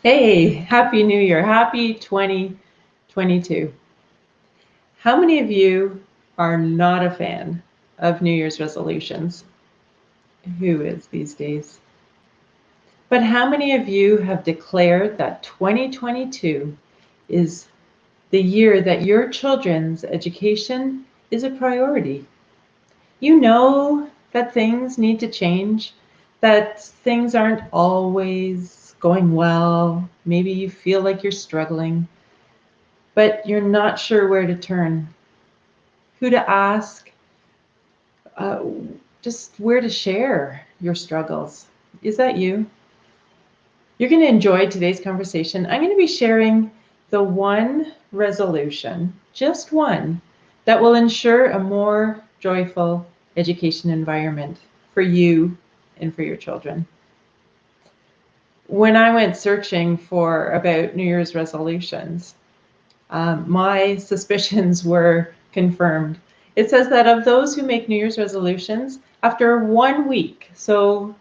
Hey, Happy New Year. Happy 2022. How many of you are not a fan of New Year's resolutions? Who is these days? But how many of you have declared that 2022 is the year that your children's education is a priority? You know that things need to change, that things aren't always going well. Maybe you feel like you're struggling, but you're not sure where to turn, who to ask, uh, just where to share your struggles. Is that you? You're going to enjoy today's conversation. I'm going to be sharing the one resolution, just one, that will ensure a more joyful education environment for you and for your children. When I went searching for about New Year's resolutions, my suspicions were confirmed. It says that of those who make New Year's resolutions, after 1 week, so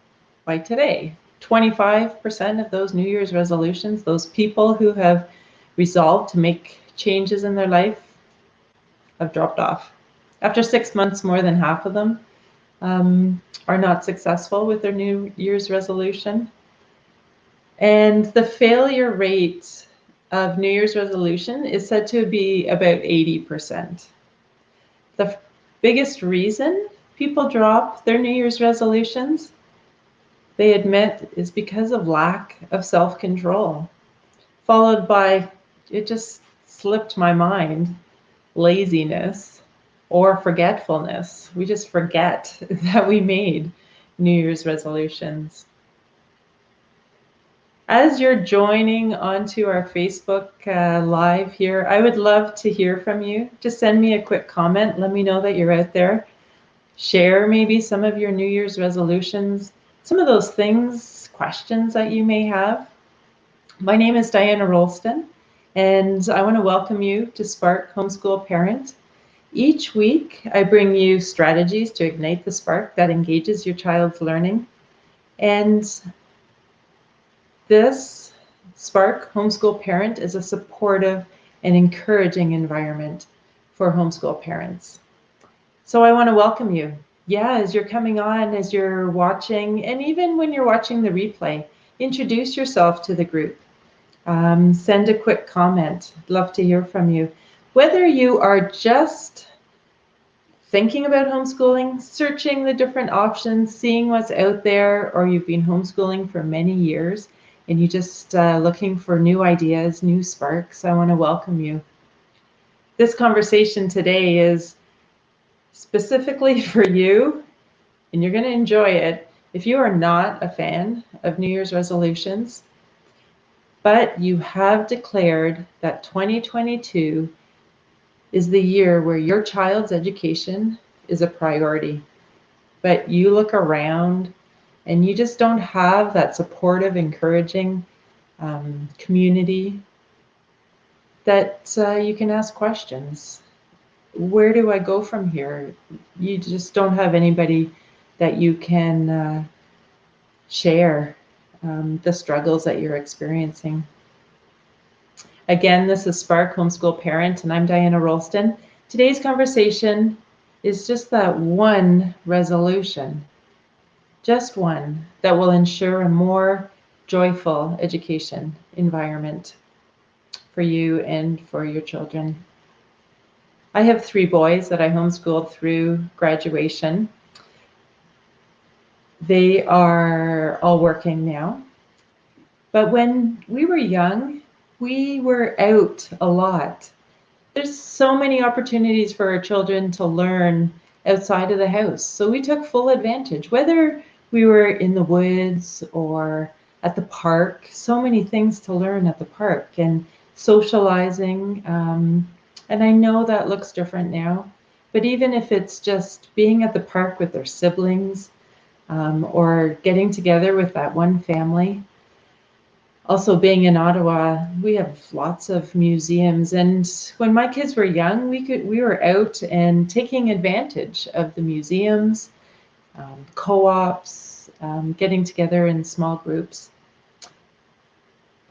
by today, 25% of those New Year's resolutions, those people who have resolved to make changes in their life, have dropped off. After 6 months, more than half of them are not successful with their New Year's resolution. And the failure rate of New Year's resolution is said to be about 80%. The biggest reason people drop their New Year's resolutions, they admit, is because of lack of self-control, followed by, it just slipped my mind, laziness or forgetfulness. We just forget that we made New Year's resolutions. As you're joining onto our Facebook Live here, I would love to hear from you. Just send me a quick comment. Let me know that you're out there. Share maybe some of your New Year's resolutions, some of those things, questions that you may have. My name is Diana Rolston, and I want to welcome you to Spark Homeschool Parent. Each week, I bring you strategies to ignite the spark that engages your child's learning. And this Spark Homeschool Parent is a supportive and encouraging environment for homeschool parents. So I want to welcome you. Yeah, as you're coming on, as you're watching, and even when you're watching the replay, introduce yourself to the group. Send a quick comment. I'd love to hear from you. Whether you are just thinking about homeschooling, searching the different options, seeing what's out there, or you've been homeschooling for many years, and you're just looking for new ideas, new sparks, I want to welcome you. This conversation today is specifically for you, and you're going to enjoy it if you are not a fan of New Year's resolutions, but you have declared that 2022 is the year where your child's education is a priority. But you look around and you just don't have that supportive, encouraging community that you can ask questions. Where do I go from here? You just don't have anybody that you can share the struggles that you're experiencing. Again, this is Spark Homeschool Parent, and I'm Diana Rolston. Today's conversation is just that one resolution, just one, that will ensure a more joyful education environment for you and for your children. I have 3 boys that I homeschooled through graduation. They are all working now. But when we were young, we were out a lot. There's so many opportunities for our children to learn outside of the house. So we took full advantage, whether we were in the woods or at the park, so many things to learn at the park and socializing. And I know that looks different now, but even if it's just being at the park with their siblings or getting together with that one family. Also, being in Ottawa, we have lots of museums, and when my kids were young, we were out and taking advantage of the museums, co-ops, getting together in small groups.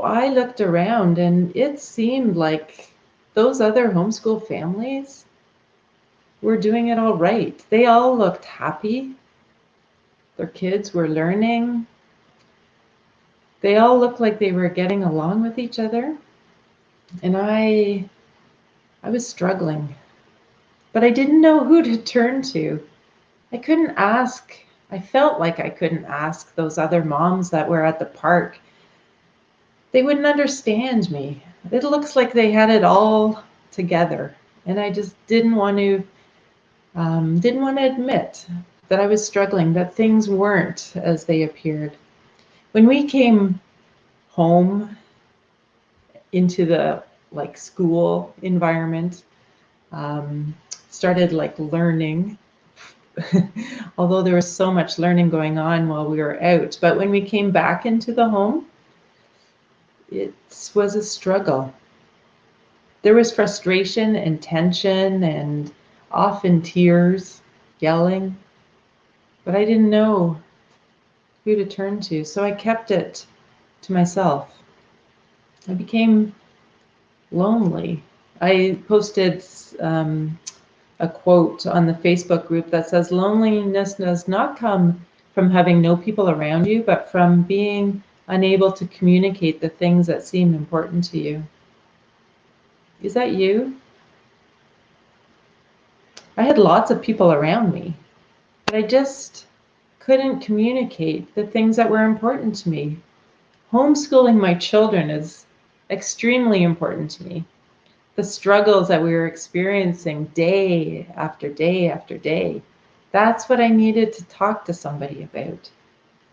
I looked around and it seemed like those other homeschool families were doing it all right. They all looked happy. Their kids were learning. They all looked like they were getting along with each other. And I was struggling, but I didn't know who to turn to. I couldn't ask. I felt like I couldn't ask those other moms that were at the park. They wouldn't understand me. It looks like they had it all together, and I just didn't want to admit that I was struggling, that things weren't as they appeared. When we came home into the school environment, started learning, although there was so much learning going on while we were out. But when we came back into the home, it was a struggle. There was frustration and tension and often tears, yelling, but I didn't know who to turn to, so I kept it to myself. I became lonely. I posted a quote on the Facebook group that says, "Loneliness does not come from having no people around you, but from being unable to communicate the things that seem important to you." Is that you? I had lots of people around me, but I just couldn't communicate the things that were important to me. Homeschooling my children is extremely important to me. The struggles that we were experiencing day after day after day, that's what I needed to talk to somebody about.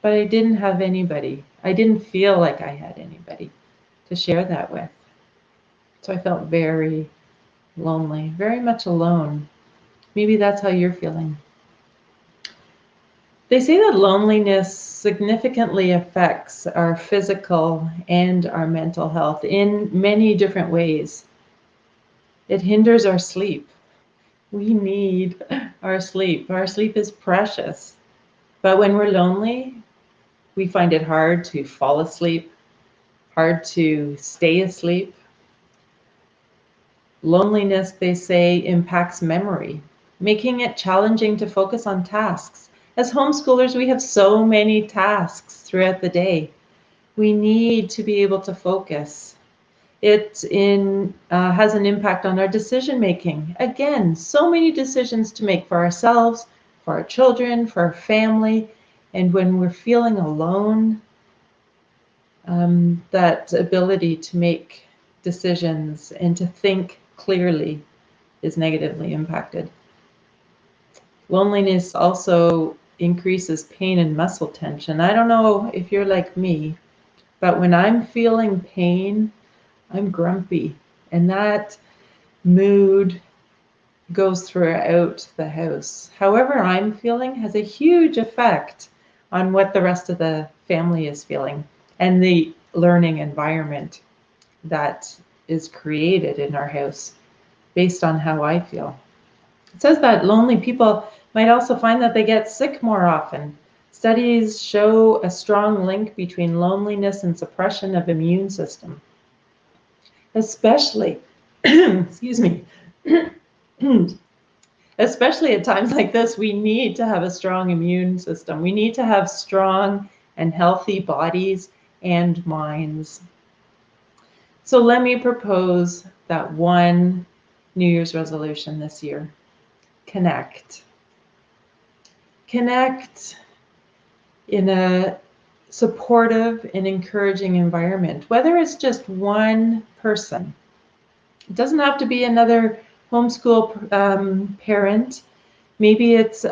But I didn't have anybody. I didn't feel like I had anybody to share that with. So I felt very lonely, very much alone. Maybe that's how you're feeling. They say that loneliness significantly affects our physical and our mental health in many different ways. It hinders our sleep. We need our sleep. Our sleep is precious. But when we're lonely, we find it hard to fall asleep, hard to stay asleep. Loneliness, they say, impacts memory, making it challenging to focus on tasks. As homeschoolers, we have so many tasks throughout the day. We need to be able to focus. It has an impact on our decision making. Again, so many decisions to make for ourselves, for our children, for our family. And when we're feeling alone, that ability to make decisions and to think clearly is negatively impacted. Loneliness also increases pain and muscle tension. I don't know if you're like me, but when I'm feeling pain, I'm grumpy, and that mood goes throughout the house. However I'm feeling has a huge effect on what the rest of the family is feeling and the learning environment that is created in our house based on how I feel. It says that lonely people might also find that they get sick more often. Studies show a strong link between loneliness and suppression of immune system, especially, excuse me, especially at times like this. We need to have a strong immune system. We need to have strong and healthy bodies and minds. So let me propose that one New Year's resolution this year. Connect. Connect in a supportive and encouraging environment, whether it's just one person. It doesn't have to be another homeschool parent. Maybe it's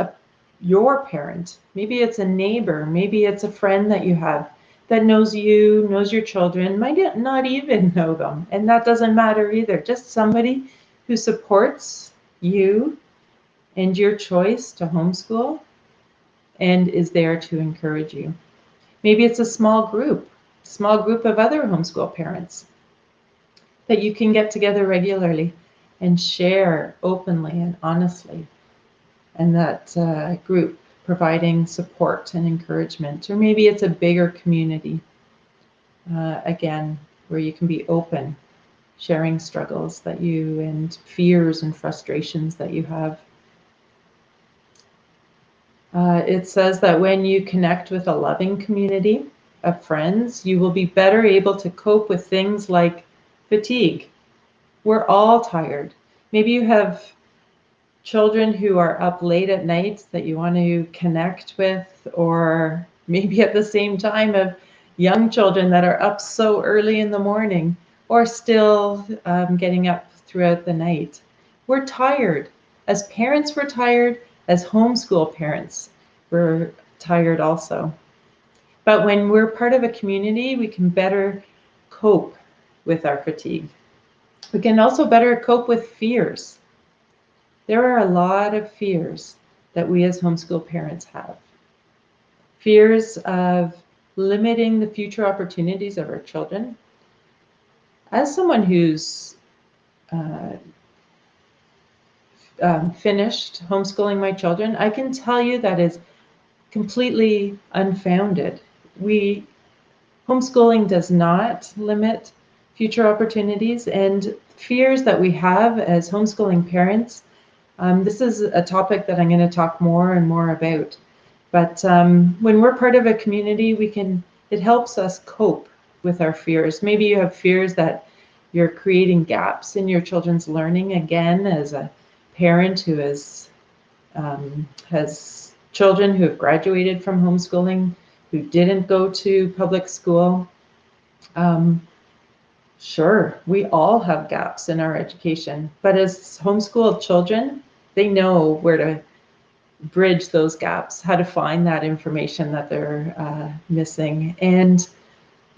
your parent. Maybe it's a neighbor. Maybe it's a friend that you have that knows you, knows your children, might not even know them. And that doesn't matter either. Just somebody who supports you and your choice to homeschool and is there to encourage you. Maybe it's a small group of other homeschool parents that you can get together regularly and share openly and honestly. And that group providing support and encouragement. Or maybe it's a bigger community. again, where you can be open, sharing struggles that you and fears and frustrations that you have. It says that when you connect with a loving community of friends, you will be better able to cope with things like fatigue. We're all tired. Maybe you have children who are up late at night that you want to connect with, or maybe at the same time of young children that are up so early in the morning or still getting up throughout the night. We're tired. As parents, we're tired. As homeschool parents, we're tired also. But when we're part of a community, we can better cope with our fatigue. We can also better cope with fears. There are a lot of fears that we as homeschool parents have. Fears of limiting the future opportunities of our children. As someone who's finished homeschooling my children, I can tell you that is completely unfounded. Homeschooling does not limit future opportunities, and fears that we have as homeschooling parents. This is a topic that I'm going to talk more and more about. But when we're part of a community, it helps us cope with our fears. Maybe you have fears that you're creating gaps in your children's learning. Again, as a parent who has children who have graduated from homeschooling, who didn't go to public school. Sure, we all have gaps in our education, but as homeschooled children, they know where to bridge those gaps, how to find that information that they're missing. And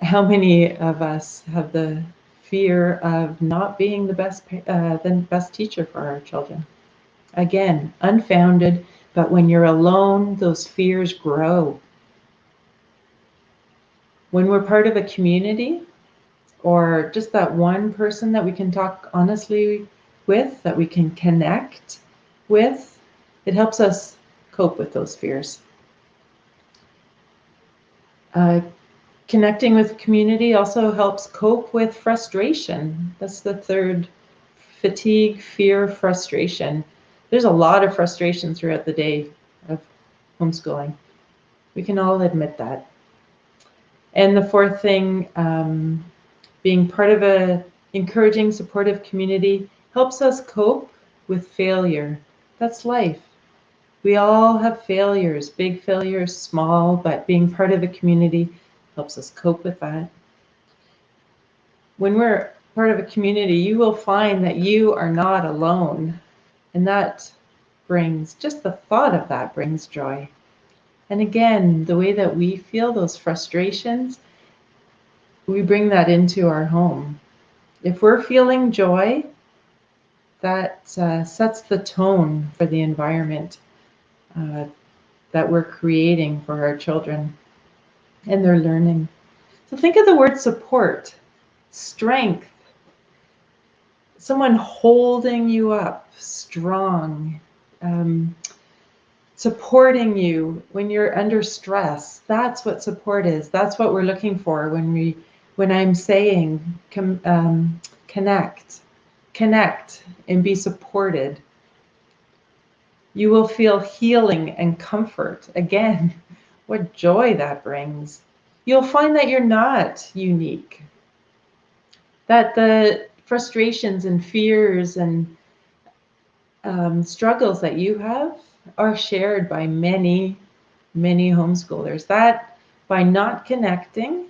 how many of us have the fear of not being the best teacher for our children? Again, unfounded, but when you're alone, those fears grow. When we're part of a community, or just that one person that we can talk honestly with, that we can connect with, it helps us cope with those fears. Connecting with community also helps cope with frustration. That's the third: fatigue, fear, frustration. There's a lot of frustration throughout the day of homeschooling. We can all admit that. And the fourth thing, being part of a encouraging, supportive community helps us cope with failure. That's life. We all have failures, big failures, small, but being part of a community helps us cope with that. When we're part of a community, you will find that you are not alone. And that just the thought of that brings joy. And again, the way that we feel those frustrations, we bring that into our home. If we're feeling joy, that sets the tone for the environment that we're creating for our children and their learning. So think of the word support, strength, someone holding you up, strong, supporting you when you're under stress. That's what support is. That's what we're looking for when I'm saying connect and be supported. You will feel healing and comfort. Again, what joy that brings. You'll find that you're not unique, that the frustrations and fears and struggles that you have are shared by many, many homeschoolers. That by not connecting,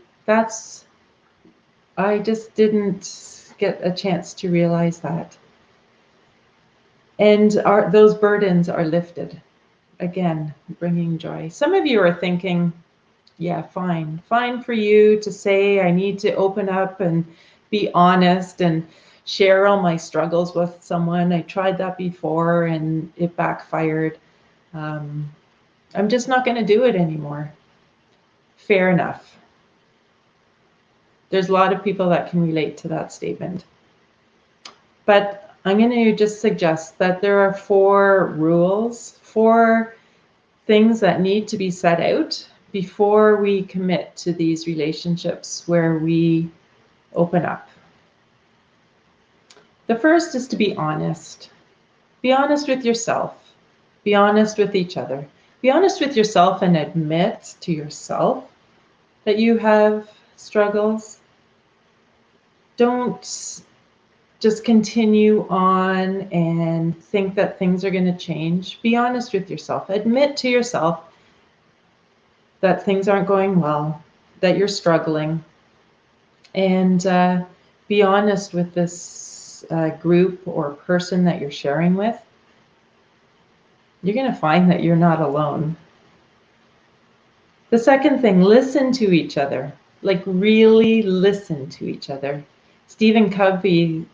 I just didn't get a chance to realize that. And those burdens are lifted. Again, bringing joy. Some of you are thinking, yeah, fine for you to say I need to open up and be honest and share all my struggles with someone. I tried that before and it backfired. I'm just not going to do it anymore. Fair enough. There's a lot of people that can relate to that statement. But I'm going to just suggest that there are 4 rules, 4 things that need to be set out before we commit to these relationships where we open up. The first is to be honest. Be honest with yourself. Be honest with each other. Be honest with yourself and admit to yourself that you have struggles. Don't just continue on and think that things are going to change. Be honest with yourself. Admit to yourself that things aren't going well, that you're struggling, and be honest with this group or person that you're sharing with. You're going to find that you're not alone. The second thing, listen to each other. Like, really listen to each other. Stephen Covey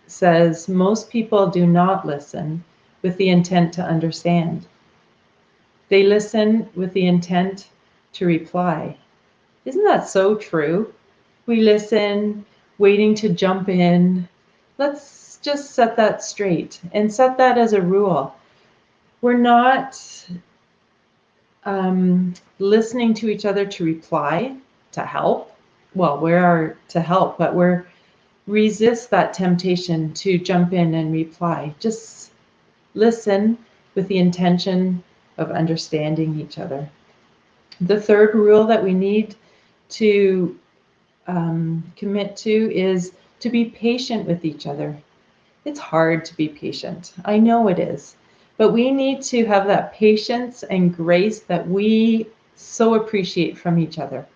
says most people do not listen with the intent to understand. They listen with the intent to reply. Isn't that so true? We listen, waiting to jump in. Let's just set that straight and set that as a rule. We're not listening to each other to reply, to help. Well, we are to help, but we're resist that temptation to jump in and reply. Just listen with the intention of understanding each other. The third rule that we need to commit to is to be patient with each other. It's hard to be patient. I know it is. But we need to have that patience and grace that we so appreciate from each other.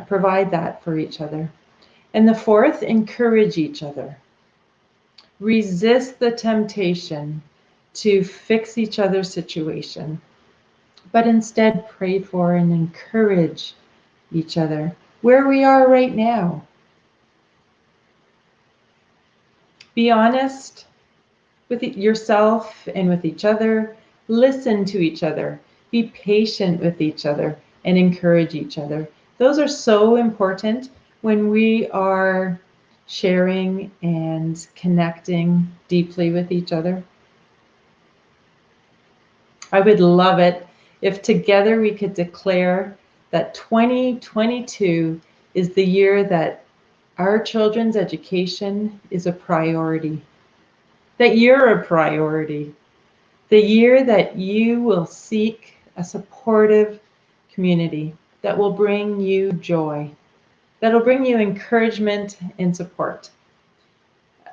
Provide that for each other. And the fourth, encourage each other. Resist the temptation to fix each other's situation, but instead pray for and encourage each other where we are right now. Be honest with yourself and with each other. Listen to each other. Be patient with each other and encourage each other. Those are so important when we are sharing and connecting deeply with each other. I would love it if together we could declare that 2022 is the year that our children's education is a priority, that you're a priority, the year that you will seek a supportive community that will bring you joy, that will bring you encouragement and support.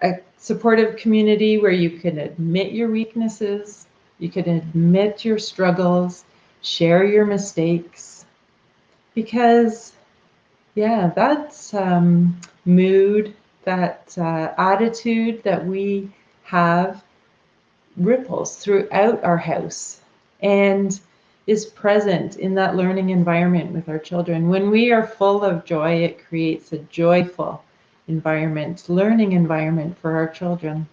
A supportive community where you can admit your weaknesses, you can admit your struggles, share your mistakes, because that's mood, that attitude that we have ripples throughout our house and is present in that learning environment with our children. When we are full of joy, it creates a joyful environment, learning environment for our children.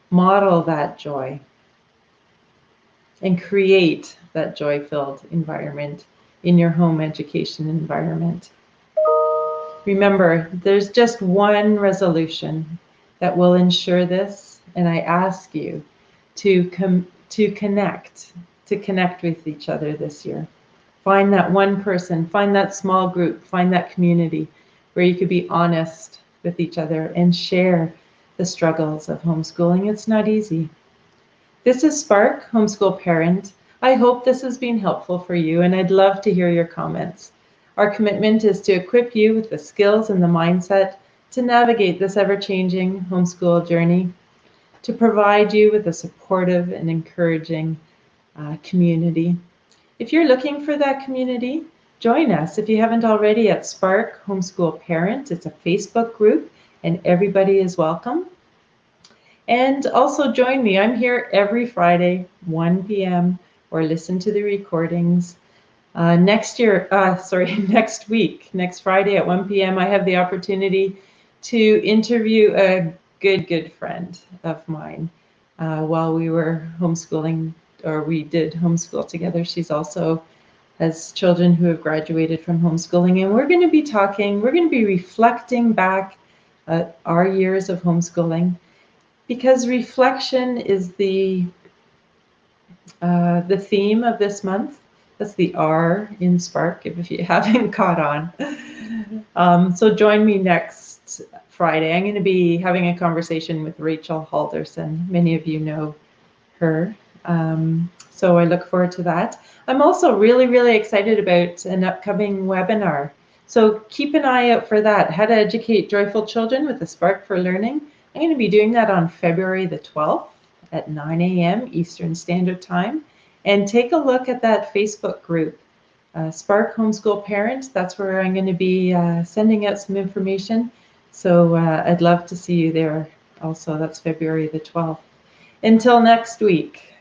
Model that joy and create that joy-filled environment in your home education environment. Remember, there's just one resolution that will ensure this, and I ask you to connect with each other this year. Find that one person, find that small group, find that community where you could be honest with each other and share the struggles of homeschooling. It's not easy. This is Spark, homeschool parent. I hope this has been helpful for you, and I'd love to hear your comments. Our commitment is to equip you with the skills and the mindset to navigate this ever-changing homeschool journey, to provide you with a supportive and encouraging community. If you're looking for that community, join us if you haven't already at Spark Homeschool Parent. It's a Facebook group and everybody is welcome. And also join me. I'm here every Friday, 1 p.m. or listen to the recordings. Next week, next Friday at 1 p.m., I have the opportunity to interview a good friend of mine while we were homeschooling, or we did homeschool together. She's also has children who have graduated from homeschooling, and we're going to be reflecting back at our years of homeschooling, because reflection is the theme of this month. That's the R in Spark, if you haven't caught on. So join me next Friday. I'm going to be having a conversation with Rachel Halderson. Many of you know her. So I look forward to that. I'm also really excited about an upcoming webinar. So keep an eye out for that. How to educate joyful children with a spark for learning. I'm going to be doing that on February the 12th at 9 a.m. Eastern Standard Time. And take a look at that Facebook group, Spark Homeschool Parents. That's where I'm going to be sending out some information. So I'd love to see you there also. That's February the 12th. Until next week.